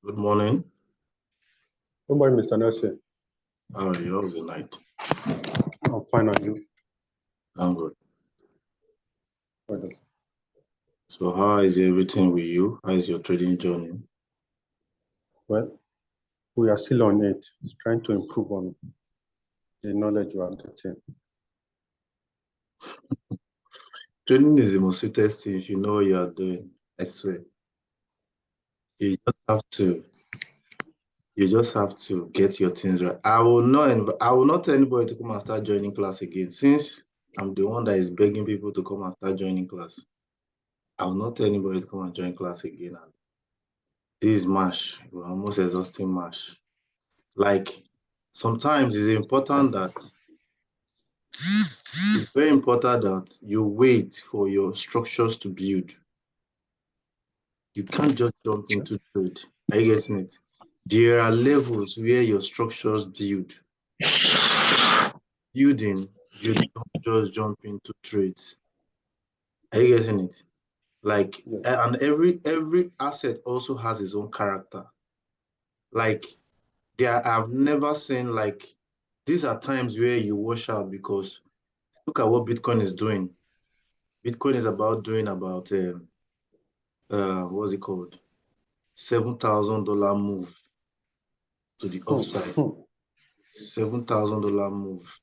Good morning. Good morning, Mr. Nelson. How are you? How was the night? I'm fine, and you? I'm good. Well, So how is everything with you? How is your trading journey? Well, we are still on it, trying to improve on the knowledge you are getting. Trading is the most sweetest thing if you know what you are doing. I swear. You just have to. You just have to get your things right. I will not tell anybody to come and start joining class again. Since I'm the one that is begging people to come and start joining class, I will not tell anybody to come and join class again. And this mash, we're almost exhausting mash. Like sometimes it's very important that you wait for your structures to build. You can't just jump into trade. Are you getting it? There are levels where your structures build. Building, you don't just jump into trades. Are you getting it? Like, and every asset also has its own character. Like, I've never seen these are times where you wash out because look at what Bitcoin is doing. Bitcoin is doing about what's it called? $7,000 move to the upside. $7,000 move.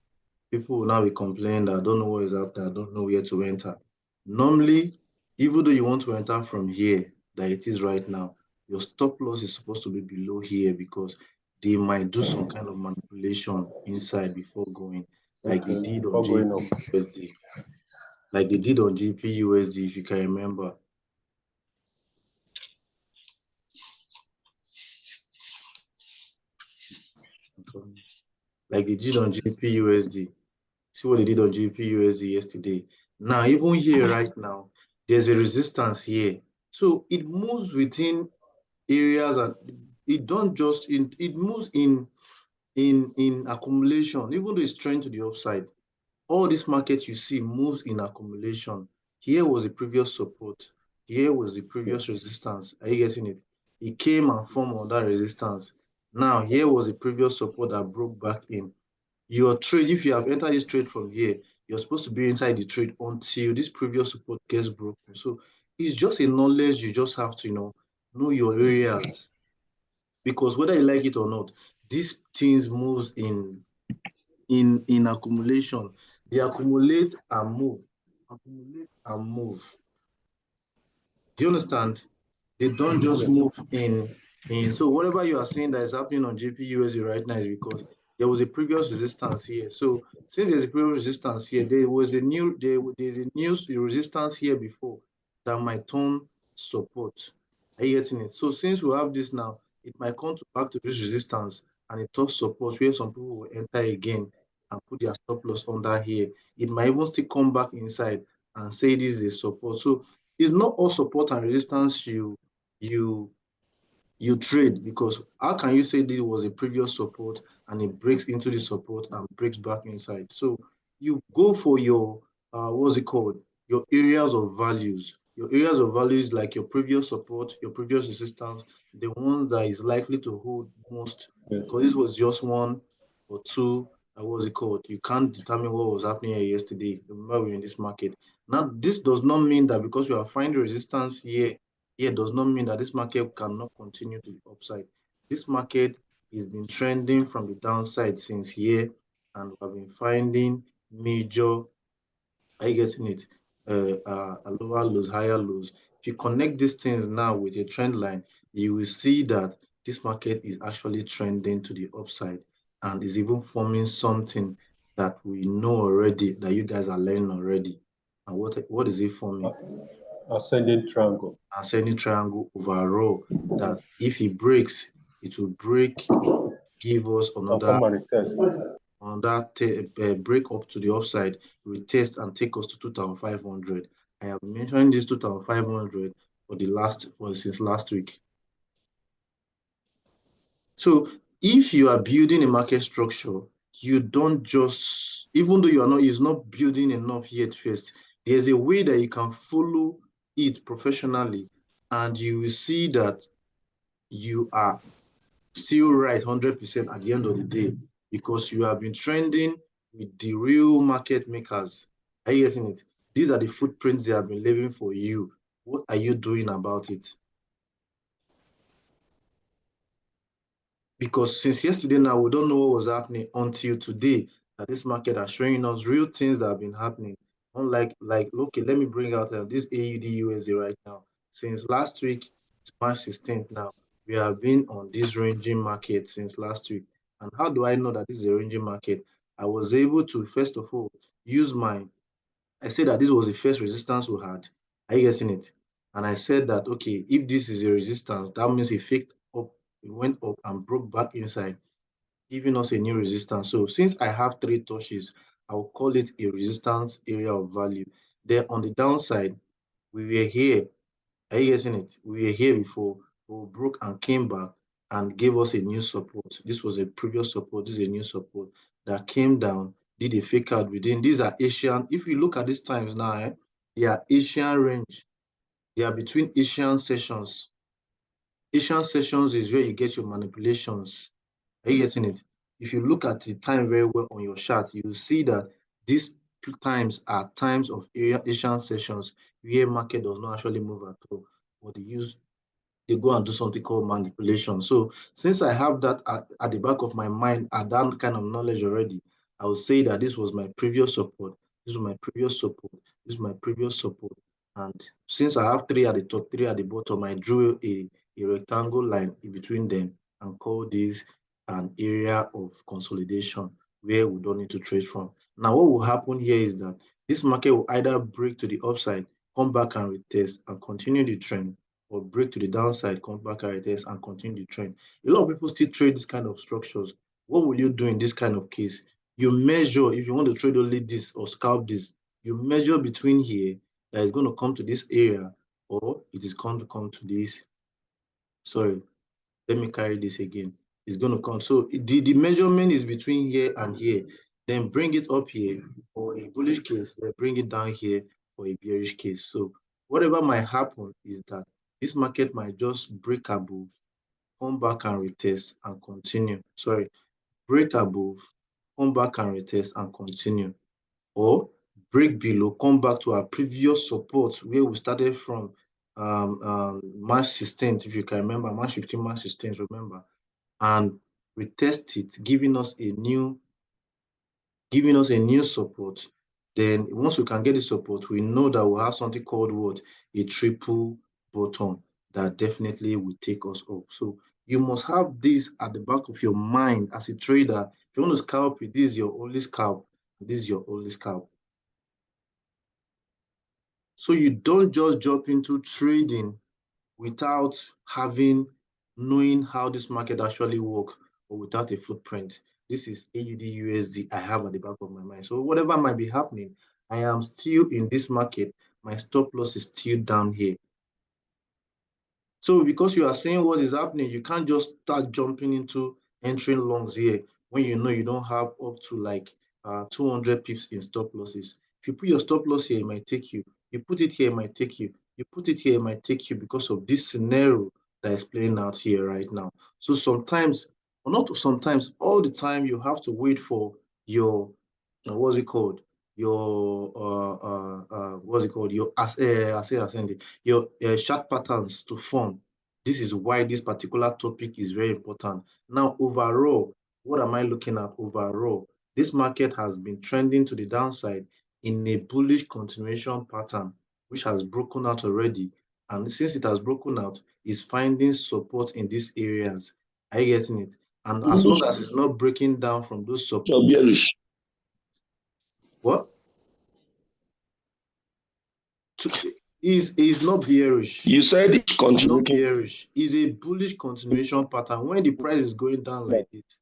People will now be complaining that I don't know what is out there, I don't know where to enter. Normally, even though you want to enter from here, that it is right now, your stop loss is supposed to be below here because they might do some kind of manipulation inside before going, like they did on GPUSD. Like they did on GPUSD, if you can remember. Like they did on GPUSD. See what they did on GPUSD yesterday. Now, even here right now, there's a resistance here. So it moves within areas and it don't just it moves in accumulation, even though it's trending to the upside. All this market you see moves in accumulation. Here was the previous support. Here was the previous resistance. Are you getting it? It came and formed on that resistance. Now, here was the previous support that broke back in. Your trade, if you have entered this trade from here, you're supposed to be inside the trade until this previous support gets broken. So it's just a knowledge you just have to, know your areas. Because whether you like it or not, these things moves in accumulation. They accumulate and move. Accumulate and move. Do you understand? They don't just move in. So whatever you are seeing that is happening on GPUSD right now is because there was a previous resistance here. So since there's a previous resistance here, there's a new resistance here before that might turn support. Are you getting it? So since we have this now, it might come back to this resistance and it touch support where some people will enter again and put their stop loss under here. It might even still come back inside and say this is a support. So it's not all support and resistance you trade, because how can you say this was a previous support and it breaks into the support and breaks back inside? So you go for your what's it called, your areas of values. Your areas of values like your previous support, your previous resistance, the one that is likely to hold most, because this was just one or two, what's it called, you can't determine what was happening here yesterday. Remember, we're in this market now. This does not mean that because you are finding resistance here does not mean that this market cannot continue to the upside. This market has been trending from the downside since here, and we have been finding major, are you getting it? Lower lows, higher lows. If you connect these things now with a trend line, you will see that this market is actually trending to the upside and is even forming something that we know already, that you guys are learning already. And what is it forming? Ascending triangle. Ascending triangle overall, that if it breaks, it will break, give us another break up to the upside, retest and take us to 2,500. I have mentioned this 2,500 since last week. So if you are building a market structure, you don't just, even though it's not building enough yet first, there's a way that you can follow it professionally, and you will see that you are still right 100% at the end of the day, because you have been trending with the real market makers. Are you getting it? These are the footprints they have been leaving for you. What are you doing about it? Because since yesterday now, we don't know what was happening until today, that this market are showing us real things that have been happening. Unlike, okay, let me bring out this AUD USD right now. Since last week, March 16th now, we have been on this ranging market since last week. And how do I know that this is a ranging market? I was able to, first of all, I said that this was the first resistance we had. Are you getting it? And I said that, okay, if this is a resistance, that means it faked up, it went up and broke back inside, giving us a new resistance. So since I have 3 touches, I'll call it a resistance area of value. Then on the downside, we were here. Are you getting it? We were here before, we broke and came back and gave us a new support. This was a previous support. This is a new support that came down, did a fake out within. These are Asian. If you look at these times now, they are Asian range. They are between Asian sessions. Asian sessions is where you get your manipulations. Are you getting it? If you look at the time very well on your chart, you will see that these times are times of Asian sessions where market does not actually move at all, but they go and do something called manipulation. So since I have that at the back of my mind, at that kind of knowledge already, I would say that this was my previous support, this was my previous support, this is my previous support. And since I have 3 at the top, 3 at the bottom, I drew a rectangle line in between them and call this an area of consolidation where we don't need to trade from. Now, what will happen here is that this market will either break to the upside, come back and retest and continue the trend, or break to the downside, come back and retest and continue the trend. A lot of people still trade this kind of structures. What will you do in this kind of case? You measure, if you want to trade only this or scalp this, you measure between here that is going to come to this area, or it is going to come to this. Sorry, let me carry this again. It's going to come. So the measurement is between here and here. Then bring it up here for a bullish case, then bring it down here for a bearish case. So whatever might happen is that this market might just break above, come back and retest and continue. Sorry, break above, come back and retest and continue. Or break below, come back to our previous support where we started from March 16th, if you can remember, March 15th, March 16th, remember, and retest it, giving us a new support. Then once we can get the support, we know that we'll have something called what? A triple bottom that definitely will take us up. So you must have this at the back of your mind as a trader. If you want to scalp it, this is your only scalp. This is your only scalp. So you don't just jump into trading without knowing how this market actually works, or without a footprint. This is AUD USD I have at the back of my mind. So whatever might be happening, I am still in this market. My stop loss is still down here. So because you are seeing what is happening, you can't just start jumping into entering longs here when you know you don't have up to like 200 pips in stop losses. If you put your stop loss here, it might take you. You put it here, it might take you. You put it here, it might take you because of this scenario that is playing out here right now. So sometimes, or not sometimes, all the time, you have to wait for your, what's it called? Your what's it called? Your chart patterns to form. This is why this particular topic is very important. Now, overall, what am I looking at overall? This market has been trending to the downside in a bullish continuation pattern, which has broken out already. And since it has broken out, it's finding support in these areas. Are you getting it? And as long as it's not breaking down from those supports. What? Is not bearish. You said it's not bearish. It's a bullish continuation pattern. When the price is going down like this,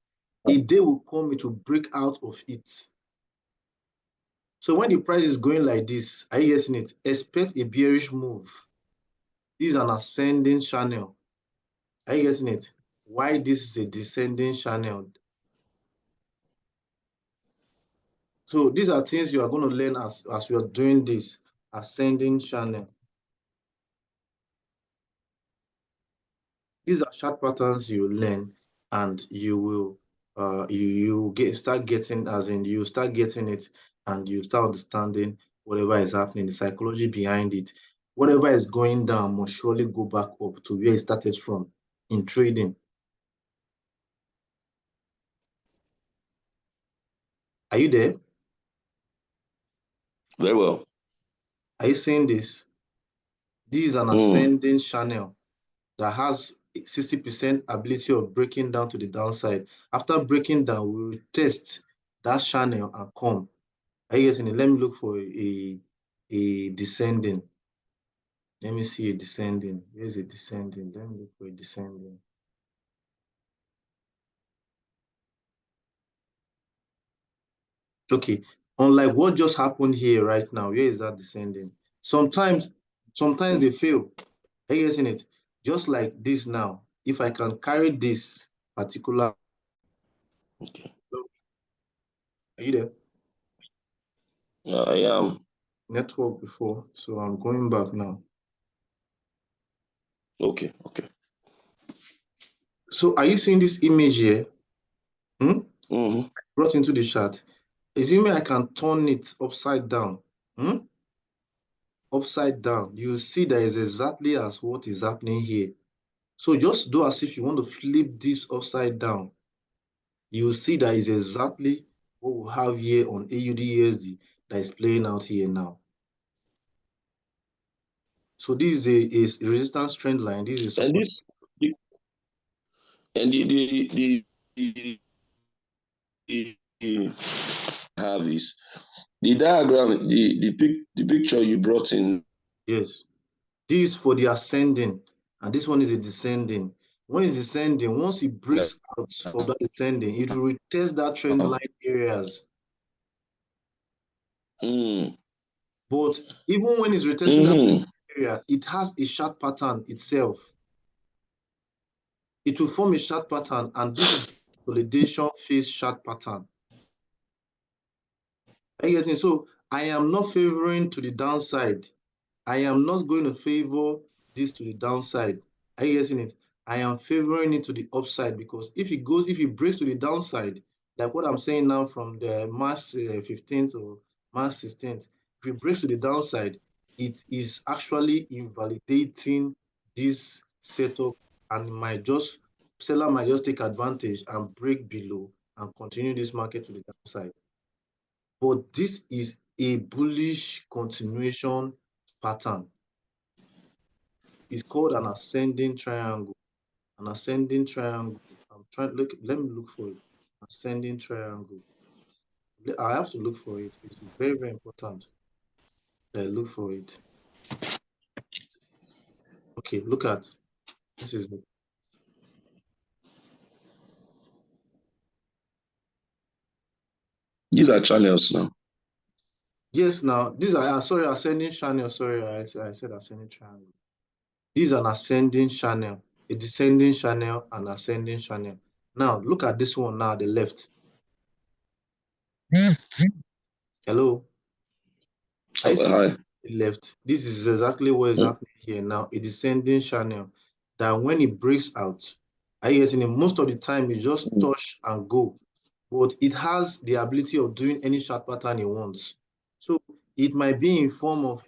a day will come to break out of it. So when the price is going like this, are you getting it? Expect a bearish move. This is an ascending channel. Are you getting it? Why this is a descending channel? So these are things you are going to learn as we are doing this ascending channel. These are chart patterns you learn, and you will start getting, as in you start getting it, and you start understanding whatever is happening, the psychology behind it. Whatever is going down must surely go back up to where it started from in trading. Are you there? Very well. Are you seeing this? This is an ascending channel that has 60% ability of breaking down to the downside. After breaking down, we will test that channel and come. Are you getting it? Let me look for a descending. Let me see a descending. Here's a descending. Let me look for a descending. Okay, unlike what just happened here right now, where is that descending? Sometimes they fail. Are you getting it? Just like this now, if I can carry this particular. Okay. Are you there? I am. Network before, so I'm going back now. Okay. So are you seeing this image here? Brought into the chart. Assuming I can turn it upside down. Upside down, you see that is exactly as what is happening here. So just do as if you want to flip this upside down. You will see that is exactly what we have here on AUD/USD that is playing out here now. So this is a resistance trend line. This is support. Have is the diagram, the picture you brought in. Yes. This is for the ascending, and this one is a descending. When it's descending, once it breaks out of that descending, it will retest that trend line areas. But even when it's retesting that area, it has a chart pattern itself. It will form a chart pattern, and this is consolidation phase chart pattern. Are you getting? So I am not favoring to the downside. I am not going to favor this to the downside. Are you getting it? I am favoring it to the upside, because if it breaks to the downside, like what I'm saying now from the March 15th or March 16th, if it breaks to the downside, it is actually invalidating this setup, and seller might just take advantage and break below and continue this market to the downside. But this is a bullish continuation pattern. It's called an ascending triangle. An ascending triangle. Let me look for it. Ascending triangle. I have to look for it. It's very, very important that I look for it. Okay, look at this is it. These are channels now. Yes, now these are ascending channel. Sorry, I said ascending triangle. This is an ascending channel, a descending channel, and ascending channel. Now look at this one now, the left. Hello. I see Hi. the left. This is exactly what is happening here now. A descending channel that when it breaks out, are you getting it? Most of the time it just touch and go, but it has the ability of doing any chart pattern it wants. So it might be in form of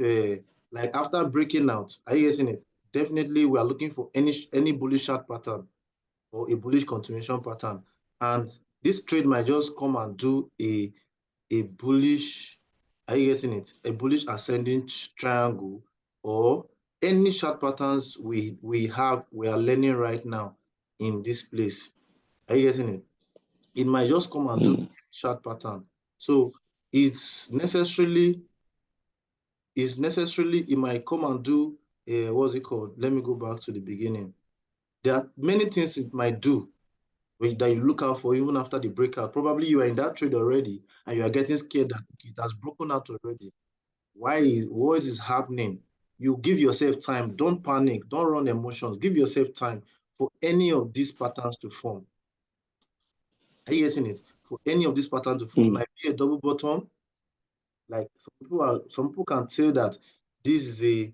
like after breaking out. Are you getting it? Definitely, we are looking for any bullish chart pattern or a bullish continuation pattern, and this trade might just come and do a bullish, are you getting it? A bullish ascending triangle, or any chart patterns we are learning right now in this place. Are you getting it? It might just come and do chart pattern. So it might come and do what's it called? Let me go back to the beginning. There are many things it might do that you look out for even after the breakout. Probably you are in that trade already and you are getting scared that it has broken out already. What is happening? You give yourself time. Don't panic. Don't run emotions. Give yourself time for any of these patterns to form. Are you getting it? For any of these patterns to form, might be a double bottom. Like some people can say that this is a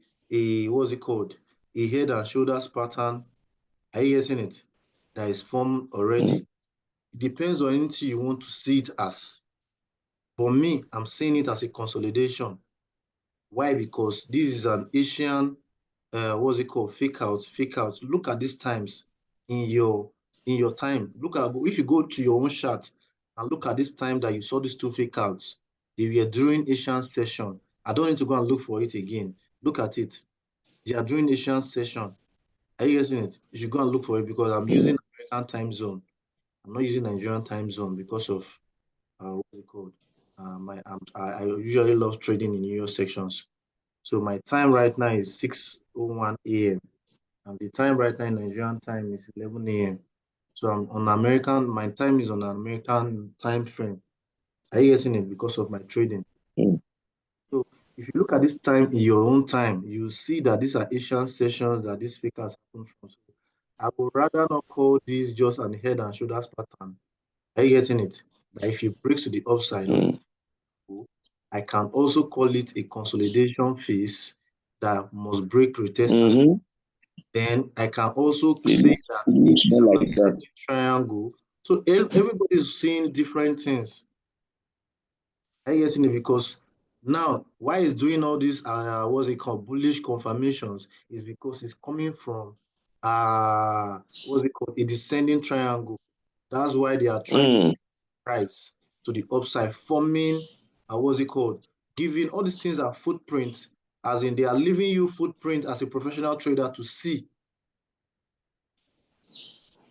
what's it called? A head and shoulders pattern. Are you getting it? That is formed already. It depends on anything you want to see it as. For me, I'm seeing it as a consolidation. Why? Because this is an Asian, what's it called? Fake out, fake out. Look at these times in your time. Look at, if you go to your own chart and look at this time that you saw these two fake outs, they were during Asian session. I don't need to go and look for it again. Look at it. They are during Asian session. Are you getting it? You should go and look for it because I'm using American time zone. I'm not using Nigerian time zone because of what's it called? I usually love trading in New York sections. So my time right now is 6:01 a.m. and the time right now in Nigerian time is 11 a.m. So I'm on American, my time is on an American time frame. Are you getting it? Because of my trading. So if you look at this time in your own time, you see that these are Asian sessions that these speakers happen from. So I would rather not call this just an head and shoulders pattern. Are you getting it? That if it breaks to the upside, I can also call it a consolidation phase that must break retest. Then I can also say that it is an ascending triangle. So everybody's seeing different things. Are you getting it? Because now, why is doing all these what's it called, bullish confirmations, is because it's coming from what's it called, a descending triangle. That's why they are trying to price to the upside, forming what's it called, giving all these things are footprints, as in they are leaving you footprint as a professional trader to see.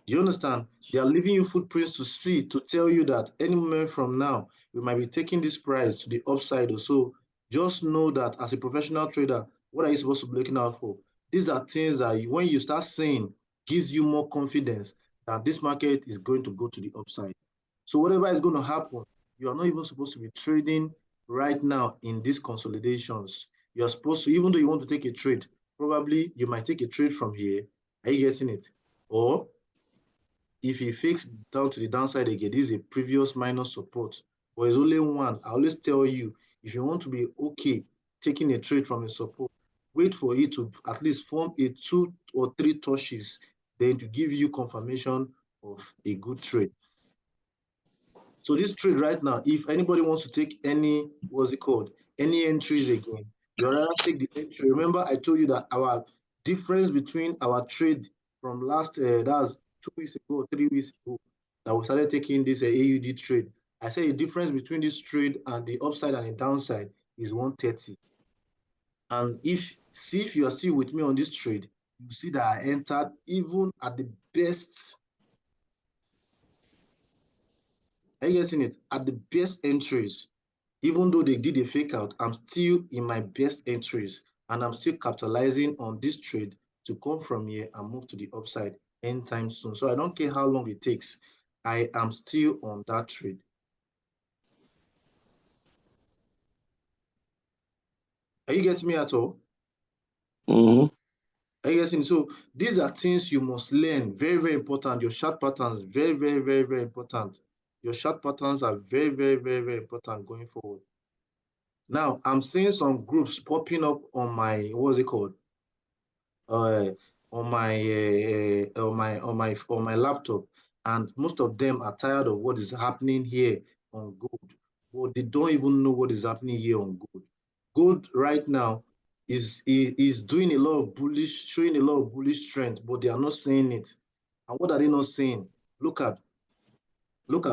Do you understand? They are leaving you footprints to see, to tell you that any moment from now, we might be taking this price to the upside or so. Just know that as a professional trader, what are you supposed to be looking out for? These are things that when you start seeing, gives you more confidence that this market is going to go to the upside. So whatever is going to happen, you are not even supposed to be trading right now in these consolidations. You're supposed to, even though you want to take a trade, probably you might take a trade from here. Are you getting it? Or if he fakes down to the downside again, this is a previous minor support, but it's only one. I always tell you, if you want to be okay taking a trade from a support, wait for it to at least form a 2 or 3 touches, then to give you confirmation of a good trade. So this trade right now, if anybody wants to take any, what's it called, any entries again, you rather take the entry. Remember, I told you that our difference between our trade from last, that's 2 weeks ago, 3 weeks ago, that we started taking this AUD trade. I said the difference between this trade and the upside and the downside is 130. And if you are still with me on this trade, you see that I entered even at the best. Are you getting it? At the best entries, even though they did a fake out, I'm still in my best entries and I'm still capitalizing on this trade to come from here and move to the upside anytime soon. So I don't care how long it takes. I am still on that trade. Are you getting me at all? Are you getting it? So these are things you must learn. Very, very important. Your chart patterns, very, very, very, very important. Your chart patterns are very, very, very, very important going forward. Now, I'm seeing some groups popping up on my, what's it called? On my laptop, and most of them are tired of what is happening here on gold, but they don't even know what is happening here on gold. Gold right now is doing a lot of bullish, showing a lot of bullish strength, but they are not saying it. And what are they not saying? Look at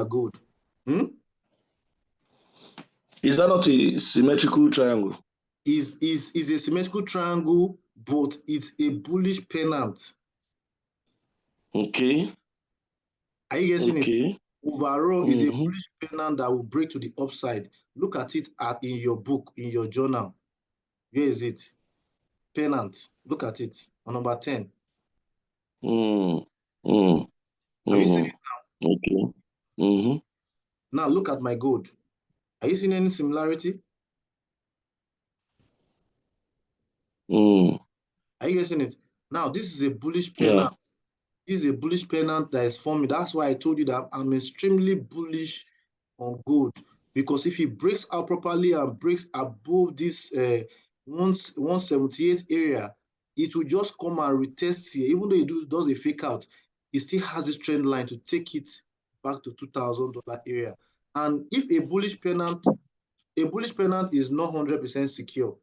gold. Is that not a symmetrical triangle? Is a symmetrical triangle, but it's a bullish pennant. Okay. Are you getting it? Overall, is a bullish pennant that will break to the upside. Look at it in your book, in your journal. Where is it? Pennant. Look at it on number 10. Have you seen it now? Okay. Now look at my gold. Are you seeing any similarity? Are you getting it? Now, this is a bullish pennant. This is a bullish pennant that is forming. That's why I told you that I'm extremely bullish on gold, because if it breaks out properly and breaks above this 178 area, it will just come and retest here. Even though it does a fake out, it still has this trend line to take it back to $2,000 area. And if a bullish pennant is not 100% secure,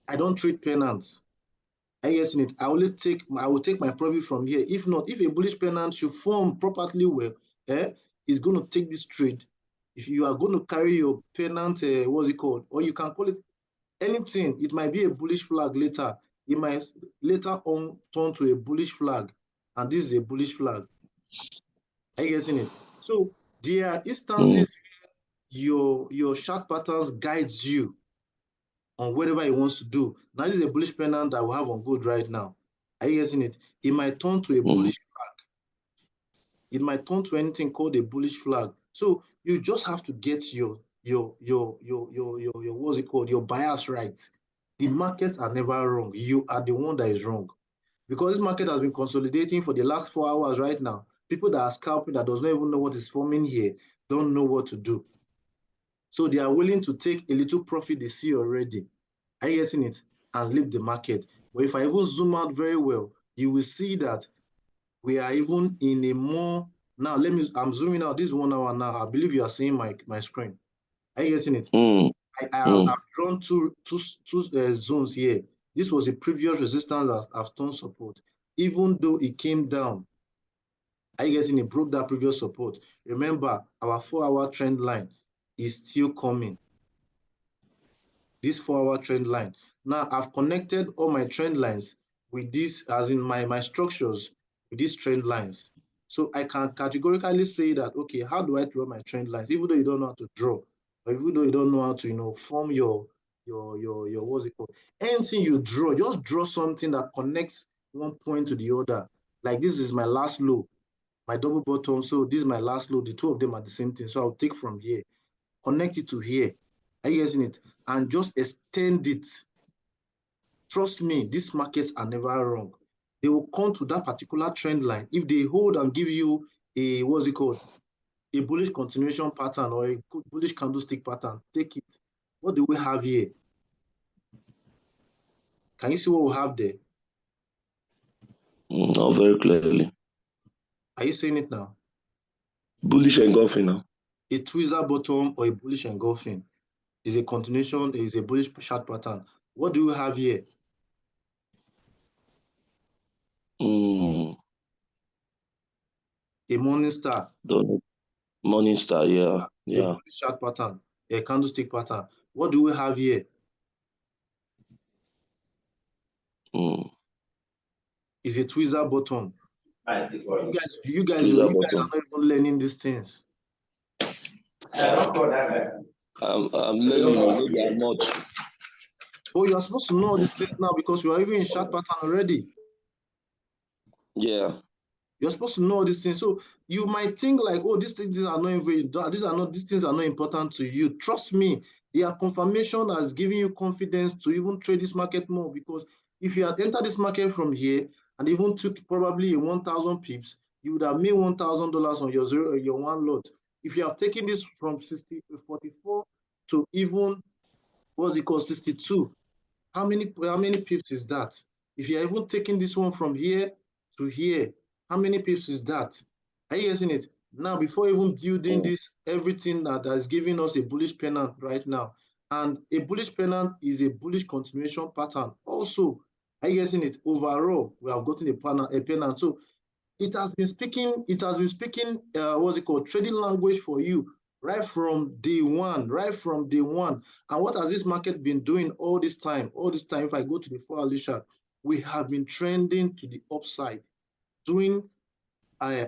I don't trade pennants. I get in it. I will take my profit from here. If not, if a bullish pennant should form properly well, it's going to take this trade. If you are going to carry your pennant, what's it called? Or you can call it anything. It might be a bullish flag later. It might later on turn to a bullish flag. And this is a bullish flag. Are you getting it? So there are instances where your chart patterns guides you on whatever he wants to do. Now, this is a bullish pennant that we have on gold right now. Are you getting it? It might turn to a bullish flag. It might turn to anything called a bullish flag. So you just have to get your what's it called? Your bias right. The markets are never wrong. You are the one that is wrong. Because this market has been consolidating for the last 4 hours right now. People that are scalping that does not even know what is forming here don't know what to do. So they are willing to take a little profit they see already. Are you getting it? And leave the market. But if I even zoom out very well, you will see that we are even in a more, now I'm zooming out this 1 hour now. I believe you are seeing my screen. Are you getting it? I've drawn two zones here. This was a previous resistance that I've turned support. Even though it came down, are you getting it? Broke that previous support. Remember, our 4-hour trend line is still coming. This 4-hour trend line. Now, I've connected all my trend lines with this, as in my structures, with these trend lines. So I can categorically say that, okay, how do I draw my trend lines? Even though you don't know how to draw, or even though you don't know how to, form your what's it called? Anything you draw, just draw something that connects one point to the other. Like this is my last low, my double bottom. So this is my last low. The two of them are the same thing. So I'll take from here, connect it to here. Are you getting it? And just extend it. Trust me, these markets are never wrong. They will come to that particular trend line. If they hold and give you a, what's it called? A bullish continuation pattern or a bullish candlestick pattern, take it. What do we have here? Can you see what we have there? Not very clearly. Are you seeing it now? Bullish engulfing now. A tweezer bottom or a bullish engulfing is a continuation, is a bullish chart pattern. What do we have here? A morning star. Morning star, yeah. A bullish chart pattern, a candlestick pattern. What do we have here? Is a tweezer bottom. You guys are not even learning these things. I'm learning that much. Oh, you are supposed to know these things now because you are even in chart pattern already. Yeah. You're supposed to know these things. So you might think like, oh, these things are not these things are not important to you. Trust me, they are confirmation that's giving you confidence to even trade this market more. Because if you had entered this market from here and even took probably 1,000 pips, you would have made $1,000 on your one lot. If you have taken this from 44 to even what's it called 62, how many pips is that? If you are even taking this one from here to here, how many pips is that? Are you getting it? Now, before even building this, everything that is giving us a bullish pennant right now. And a bullish pennant is a bullish continuation pattern. Also, are you getting it? Overall, we have gotten a pennant. So it has been speaking, what's it called? Trading language for you right from day one. And what has this market been doing all this time? If I go to the 4-hour chart, we have been trending to the upside, doing higher,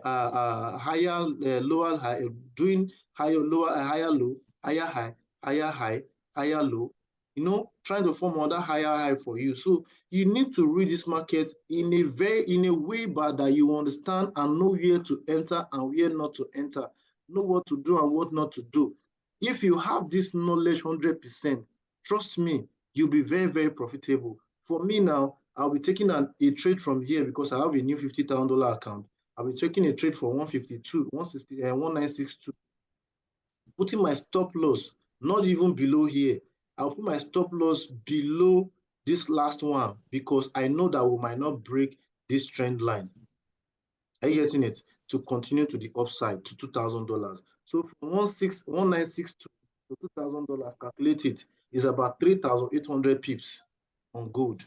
lower high, doing higher, lower, higher low, higher high, higher high, higher low, trying to form another higher high for you. So you need to read this market in a way that you understand and know where to enter and where not to enter, know what to do and what not to do. If you have this knowledge 100%, trust me, you'll be very, very profitable. For me now, I'll be taking a trade from here because I have a new $50,000 account. I'll be taking a trade for 152, 160, 1962. Putting my stop loss not even below here. I'll put my stop loss below this last one because I know that we might not break this trend line. Are you getting it? To continue to the upside to $2,000. So from 1962 to $2,000, calculate it, is about 3,800 pips on gold.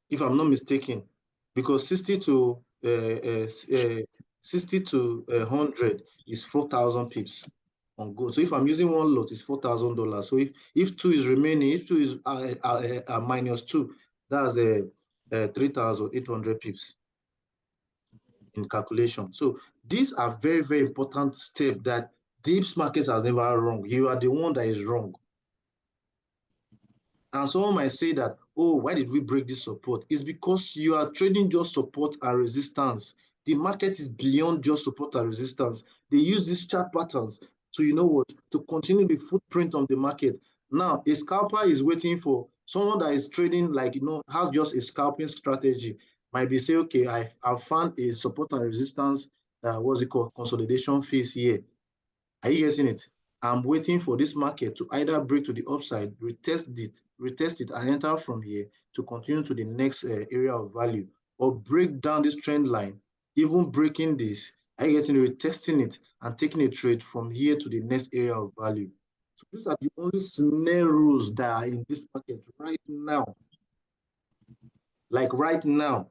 If I'm not mistaken, because 60 to 100 is 4,000 pips on gold. So if I'm using one lot, it's $4,000. So if two is remaining, if two is minus two, that's 3,800 pips in calculation. So these are very, very important steps that Dips Markets has never wrong. You are the one that is wrong. And someone might say that, oh, why did we break this support? It's because you are trading just support and resistance. The market is beyond just support and resistance. They use these chart patterns to, you know what, to continue the footprint on the market. Now, a scalper is waiting for someone that is trading, like, you know, has just a scalping strategy. Might be say, okay, I've found a support and resistance, what's it called, consolidation phase here. Are you getting it? I'm waiting for this market to either break to the upside, retest it, and enter from here to continue to the next area of value, or break down this trend line, even breaking this, are you getting it, retesting it, and taking a trade from here to the next area of value. So these are the only scenarios that are in this market right now. Like right now.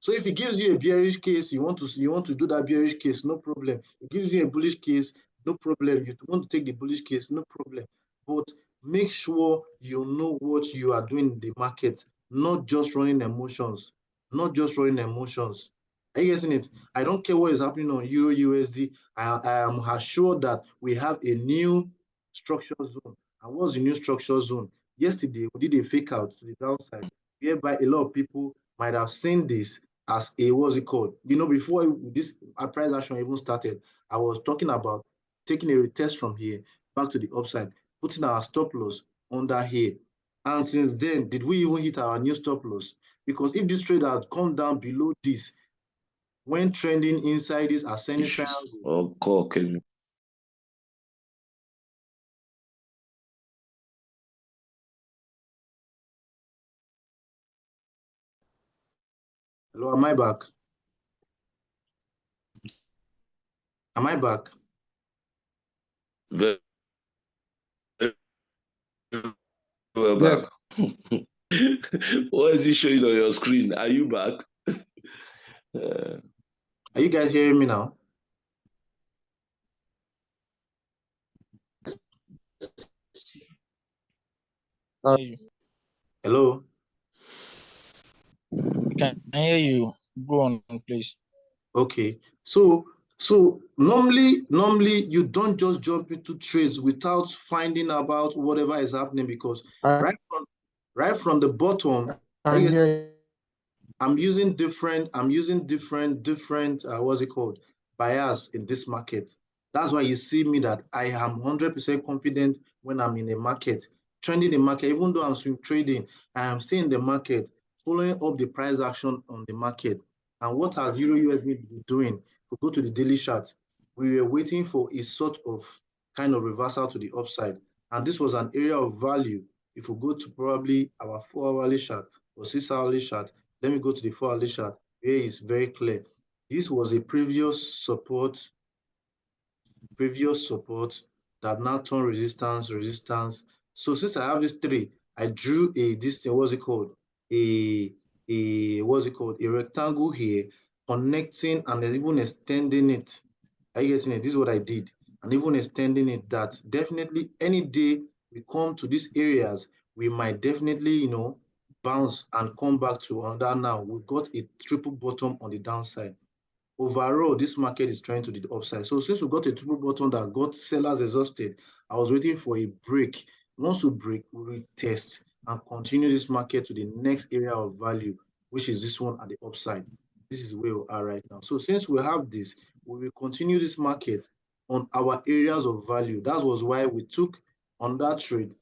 So if it gives you a bearish case, you want to do that bearish case, no problem. It gives you a bullish case, no problem. You want to take the bullish case, no problem. But make sure you know what you are doing in the market, not just running emotions. Not just running emotions. Are you getting it? I don't care what is happening on Euro USD. I am assured that we have a new structure zone. And what's the new structure zone? Yesterday, we did a fake out to the downside, whereby a lot of people might have seen this as a, what's it called? You know, before this price action even started, I was talking about taking a retest from here back to the upside, putting our stop loss under here. And since then, did we even hit our new stop loss? Because if this trade had come down below this, when trending inside this ascending triangle. Oh, call Kevin. Hello, am I back? Am I back? Very well back. What is it showing on your screen? Are you back? Are you guys hearing me now? Hello? I can hear you. Go on, please. Okay. So normally you don't just jump into trades without finding about whatever is happening, because right from the bottom, I'm using different what's it called, bias in this market. That's why you see me that I am 100% confident when I'm in a market, trending the market. Even though I'm swing trading, I am seeing the market, following up the price action on the market. And what has Euro USD been doing? If we go to the daily chart, we were waiting for a sort of kind of reversal to the upside. And this was an area of value. If we go to probably our 4-hourly chart or 6-hourly chart, let me go to the 4-hourly chart, where it's very clear. This was a previous support that now turned resistance. So since I have these three, I drew a rectangle here, connecting and even extending it. Are you getting it? This is what I did. And even extending it, that definitely any day we come to these areas, we might definitely, you know, bounce and come back to another. Now we've got a triple bottom on the downside. Overall, this market is trying to the upside. So since we got a triple bottom that got sellers exhausted, I was waiting for a break. Once we break, we retest and continue this market to the next area of value, which is this one at the upside. This is where we are right now. So since we have this, we will continue this market on our areas of value. That was why we took on that trade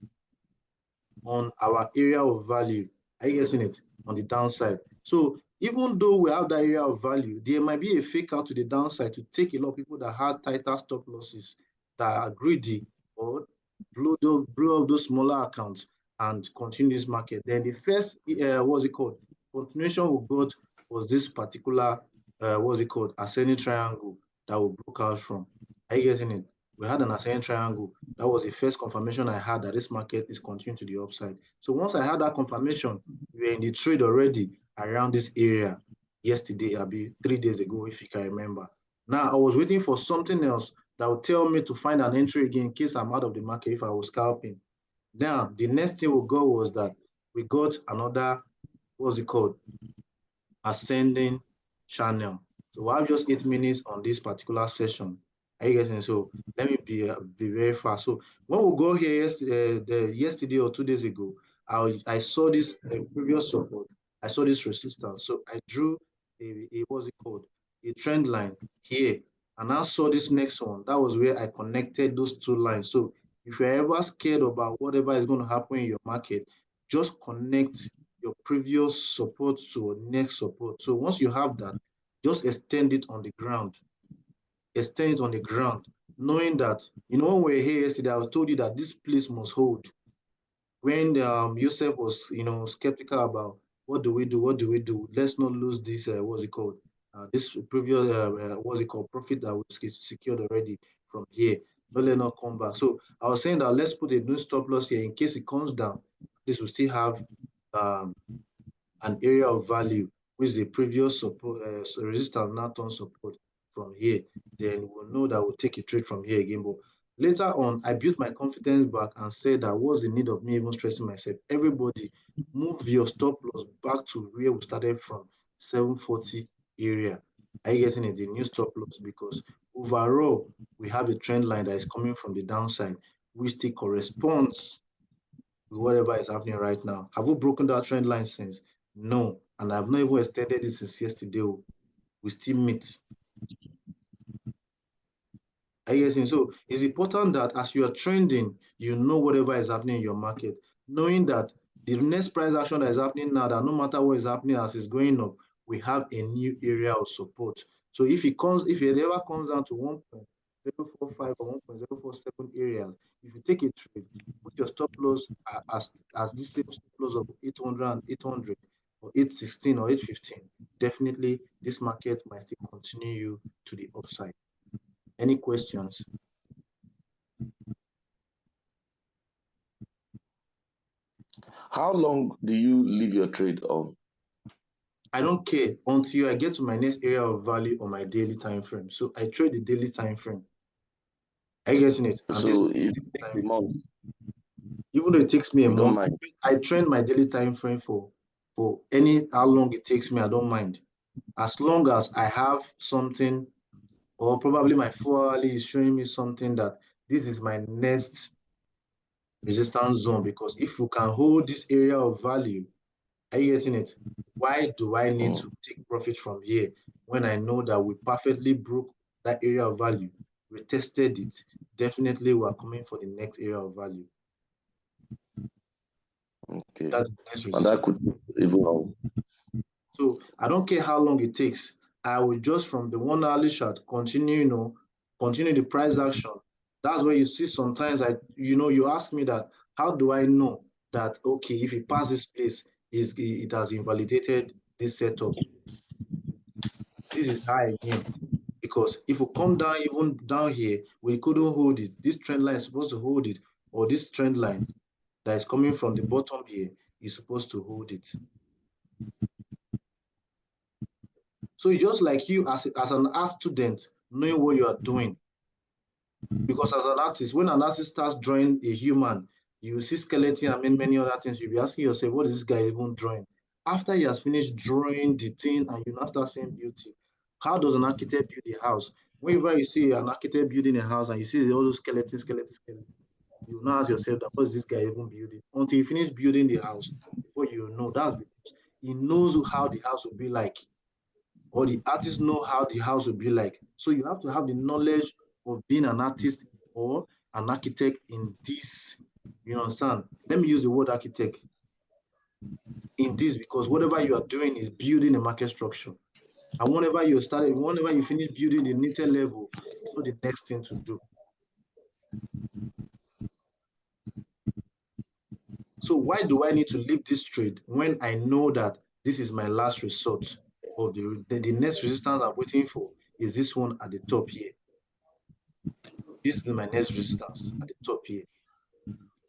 on our area of value. Are you getting it? On the downside. So even though we have that area of value, there might be a fake out to the downside to take a lot of people that had tighter stop losses, that are greedy, or blow up those smaller accounts and continue this market. Then the first, what's it called, continuation we got was this particular, what's it called, ascending triangle that we broke out from. Are you getting it? We had an ascending triangle. That was the first confirmation I had that this market is continuing to the upside. So once I had that confirmation, we were in the trade already around this area yesterday, I'll be 3 days ago, if you can remember. Now I was waiting for something else that would tell me to find an entry again in case I'm out of the market if I was scalping. Now, the next thing we got was that we got another, what's it called, ascending channel. So we have just 8 minutes on this particular session. Are you getting? So let me be very fast. So when we go here yesterday or 2 days ago, I saw this previous support. I saw this resistance. So I drew a what's it called, a trend line here, and I saw this next one. That was where I connected those two lines. So if you're ever scared about whatever is going to happen in your market, just connect your previous support to next support. So once you have that, just extend it on the ground. Extend it on the ground, knowing that, when we were here yesterday, I told you that this place must hold. When Joseph was, skeptical about what do we do? Let's not lose this, what's it called? This previous, what's it called? Profit that we secured already from here. Don't let not come back. So I was saying that let's put a new stop loss here in case it comes down. This will still have an area of value with the previous support, resistance now turn support from here. Then we'll know that we'll take a trade from here again. But later on, I built my confidence back and said that what's the need of me even stressing myself? Everybody, move your stop loss back to where we started from, 740 area. Are you getting it? The new stop loss, because overall, we have a trend line that is coming from the downside, which still corresponds with whatever is happening right now. Have we broken that trend line since? No. And I've not even extended it since yesterday. We still meet. Are you getting? So it's important that as you are trending, you know whatever is happening in your market, knowing that the next price action that is happening now, that no matter what is happening as it's going up, we have a new area of support. So if it ever comes down to 1.045 or 1.047 areas, if you take a trade, put your stop loss as this same stop loss of 800 and 800 or 816 or 815, definitely this market might still continue you to the upside. Any questions? How long do you leave your trade on? I don't care until I get to my next area of value on my daily time frame. So I trade the daily time frame. Are you getting it? And so if it takes a month, even though it takes me a month, mind. I trend my daily time frame for how long it takes me. I don't mind, as long as I have something, or probably my 4-hourly is showing me something that this is my next resistance zone. Because if you can hold this area of value, are you getting it? Why do I need to take profit from here when I know that we perfectly broke that area of value? We tested it. Definitely, we are coming for the next area of value. Okay. That's the next resistance. And that could even long. So I don't care how long it takes. I will just, from the 1-hourly chart, continue, continue the price action. That's where you see sometimes you ask me that, how do I know that, okay, if it passes this place, it has invalidated this setup? This is high again. Because if we come down, even down here, we couldn't hold it. This trend line is supposed to hold it, or this trend line that is coming from the bottom here is supposed to hold it. So it's just like you as an art student, knowing what you are doing. Because as an artist, when an artist starts drawing a human, you see skeleton and many other things, you'll be asking yourself, what is this guy even drawing? After he has finished drawing the thing and you now start seeing beauty, how does an architect build a house? Whenever you see an architect building a house and you see all those skeletons, you now ask yourself, that what is this guy even building? Until you finish building the house, before you know, that's because he knows how the house will be like, or the artist know how the house will be like. So you have to have the knowledge of being an artist or an architect in this. You understand? Let me use the word architect in this, because whatever you are doing is building a market structure. And whenever you finish building the needed level, you know the next thing to do. So why do I need to leave this trade when I know that this is my last resort, or the next resistance I'm waiting for is this one at the top here. This is my next resistance at the top here.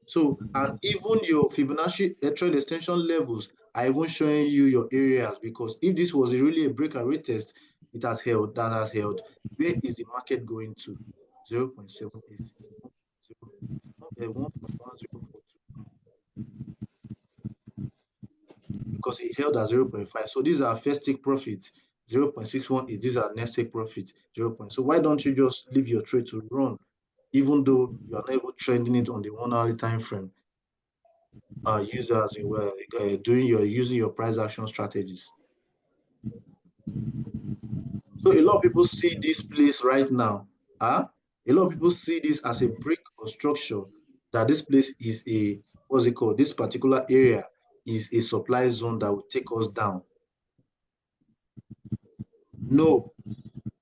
So, and even your Fibonacci trend extension levels are even showing you your areas, because if this was really a break and retest, it has held, that has held. Where is the market going to? 0.78, 1.1042, because it held at 0.5. So these are first take profits, 0.618. These are next take profits, 0. So why don't you just leave your trade to run, even though you are not able trending it on the 1 hourly time frame? Users were using your price action strategies. So a lot of people see this place right now. A lot of people see this as a break or structure, that this place is a, what's it called? This particular area is a supply zone that will take us down. No.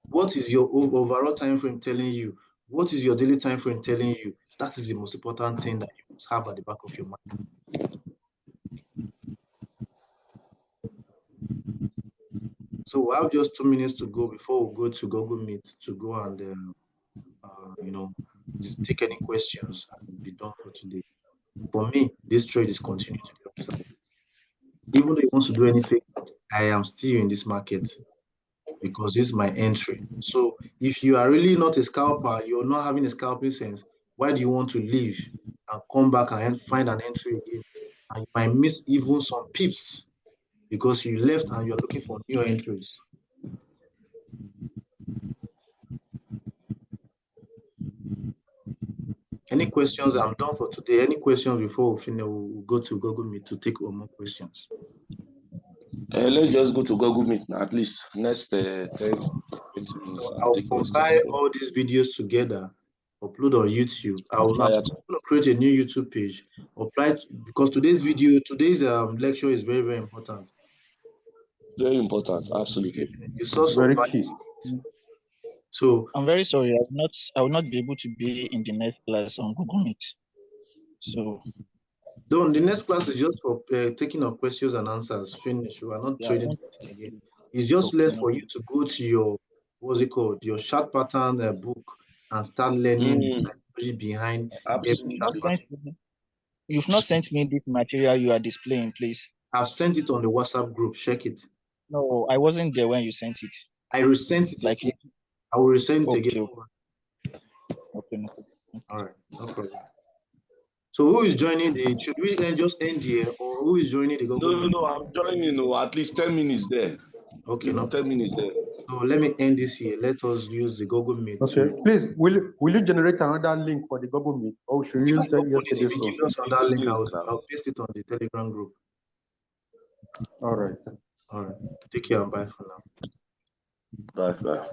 What is your overall time frame telling you? What is your daily time frame telling you? That is the most important thing that you must have at the back of your mind. So we have just 2 minutes to go before we go to Google Meet to go and take any questions and be done for today. For me, this trade is continuing to be upside. Even though he wants to do anything, I am still in this market because this is my entry. So if you are really not a scalper, you're not having a scalping sense, why do you want to leave and come back and find an entry again? And you might miss even some pips because you left and you're looking for new entries. Any questions? I'm done for today. Any questions before we finish? We'll go to Google Meet to take more questions. Let's just go to Google Meet now, at least next 10, 20 minutes. I'll compile all these videos together, upload on YouTube. I'm going to create a new YouTube page. Because today's lecture is very, very important. Very important, absolutely. You saw some very key. So I'm very sorry, I will not be able to be in the next class on Google Meet. So the next class is just for taking up questions and answers. Finish. We are not trading again. It's just left for you to go to your, what's it called, your chart pattern book and start learning the psychology behind every chart pattern. You've not sent me this material you are displaying, please. I've sent it on the WhatsApp group. Check it. No, I wasn't there when you sent it. I resent it again. I will resend it again. Okay, no. All right, no problem. So who is joining should we just end here, or who is joining the Google Meet? No, I'm joining, at least 10 minutes there. Okay, no 10 minutes there. So let me end this here. Let us use the Google Meet. Okay, please, will you generate another link for the Google Meet, or should you use yesterday's If you give us another link, I'll paste it on the Telegram group. All right. All right. Take care and bye for now. Bye.